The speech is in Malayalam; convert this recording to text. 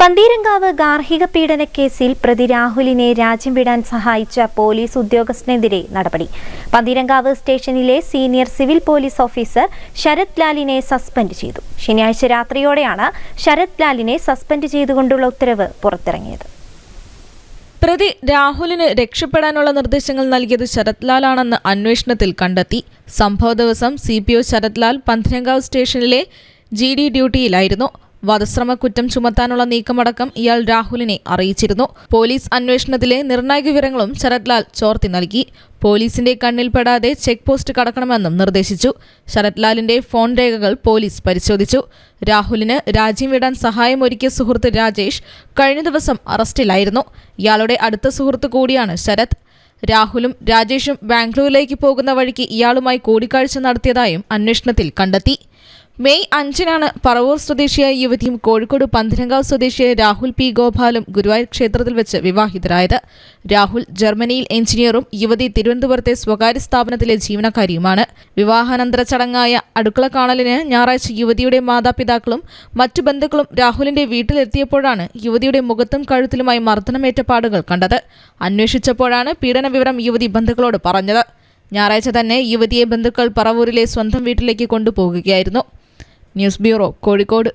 പന്തീരങ്കാവ് ഗാർഹിക പീഡന കേസിൽ പ്രതി രാഹുലിനെ രാജ്യം വിടാൻ സഹായിച്ച പോലീസ് ഉദ്യോഗസ്ഥനെതിരെ നടപടി. പന്തീരങ്കാവ് സ്റ്റേഷനിലെ senior civil police officer Sharath ലാലിനെ സസ്പെൻഡ് ചെയ്തു. ശനിയാഴ്ച രാത്രിയോടെയാണ് ശരത് ലാലിനെ സസ്പെൻഡ് ചെയ്തുകൊണ്ടുള്ള ഉത്തരവ് പുറത്തിറങ്ങിയത്. പ്രതി രാഹുലിന് രക്ഷപ്പെടാനുള്ള നിർദ്ദേശങ്ങൾ നൽകിയത് ശരത് ലാലാണെന്ന് അന്വേഷണത്തിൽ കണ്ടെത്തി. സംഭവ ദിവസം CPO ശരത് ലാൽ പന്തീരങ്കാവ് സ്റ്റേഷനിലെ GD ഡ്യൂട്ടിയിലായിരുന്നു. വധശ്രമ കുറ്റം ചുമത്താനുള്ള നീക്കമടക്കം ഇയാൾ രാഹുലിനെ അറിയിച്ചിരുന്നു. പോലീസ് അന്വേഷണത്തിലെ നിർണായക വിവരങ്ങളും ശരത് ലാൽ ചോർത്തി നൽകി. പോലീസിന്റെ കണ്ണിൽപ്പെടാതെ ചെക്ക് പോസ്റ്റ് കടക്കണമെന്നും നിർദ്ദേശിച്ചു. ശരത് ലാലിന്റെ ഫോൺ രേഖകൾ പോലീസ് പരിശോധിച്ചു. രാഹുലിന് രാജ്യം വിടാൻ സഹായമൊരുക്കിയ സുഹൃത്ത് രാജേഷ് കഴിഞ്ഞ ദിവസം അറസ്റ്റിലായിരുന്നു. ഇയാളുടെ അടുത്ത സുഹൃത്ത് കൂടിയാണ് ശരത്. രാഹുലും രാജേഷും ബാംഗ്ലൂരിലേക്ക് പോകുന്ന വഴിക്ക് ഇയാളുമായി കൂടിക്കാഴ്ച നടത്തിയതായും അന്വേഷണത്തിൽ കണ്ടെത്തി. മെയ് 5-നാണ് പറവൂർ സ്വദേശിയായ യുവതിയും കോഴിക്കോട് പന്തീരങ്കാവ് സ്വദേശിയായ രാഹുൽ P. ഗോപാലും ഗുരുവായൂർ ക്ഷേത്രത്തിൽ വെച്ച് വിവാഹിതരായത്. രാഹുൽ ജർമ്മനിയിൽ എഞ്ചിനീയറും യുവതി തിരുവനന്തപുരത്തെ സ്വകാര്യ സ്ഥാപനത്തിലെ ജീവനക്കാരിയുമാണ്. വിവാഹാനന്തര ചടങ്ങായ അടുക്കള കാണലിന് ഞായറാഴ്ച യുവതിയുടെ മാതാപിതാക്കളും മറ്റു ബന്ധുക്കളും രാഹുലിന്റെ വീട്ടിലെത്തിയപ്പോഴാണ് യുവതിയുടെ മുഖത്തും കഴുത്തിലുമായി മർദ്ദനമേറ്റ പാടുകൾ കണ്ടത്. അന്വേഷിച്ചപ്പോഴാണ് പീഡന വിവരം യുവതി ബന്ധുക്കളോട് പറഞ്ഞത്. ഞായറാഴ്ച തന്നെ യുവതിയെ ബന്ധുക്കൾ പറവൂരിലെ സ്വന്തം വീട്ടിലേക്ക് കൊണ്ടുപോകുകയായിരുന്നു. News bureau, Kozhikode.